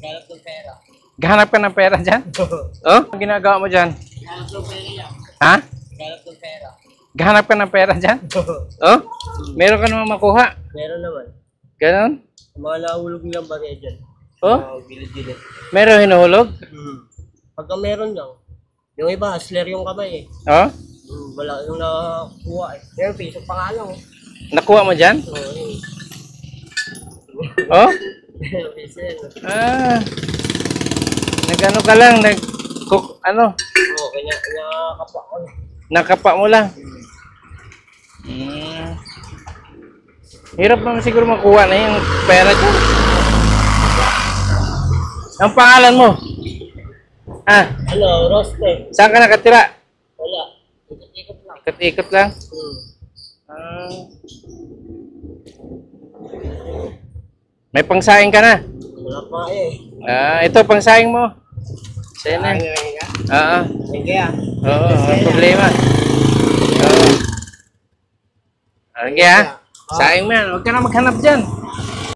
Naghanap ng pera. Gahanap ka ng pera dyan? Oh? Ang ginagawa mo dyan? Naghanap ng pera yan. Ha? Naghanap ng pera. Gahanap ka ng pera dyan? Oh? Meron ka naman makuha? Meron naman. Ganon? Mga nahulog nilang bagay dyan. Oh? Mga gilid-gilid. Meron hinuhulog? Pagka meron lang. Yung iba, hustler yung kamay eh. Oh? Wala yung nakuha eh. Pero piso pa nga lang. Nakuha mo dyan? Oo, yun. Oh? Piso yan. Ah. Nag-ano ka lang? Ano? Oo, kanya kapwa ko. Nakapa mo lang? Hirap naman siguro makuha na yung pera dyan. Ang pangalan mo? Ah, Ano, Roste? saan ka nakatira? Wala. Ikot-ikot lang. Ikot-ikot lang? Ah. May pangsaing ka na? Wala pa eh. Ah, ito pangsaing mo. Sa'yo na. Oo. Sige ah. Oo, walang problema. Oo. Okay ah. Saing mo yan. Huwag ka na maghanap dyan.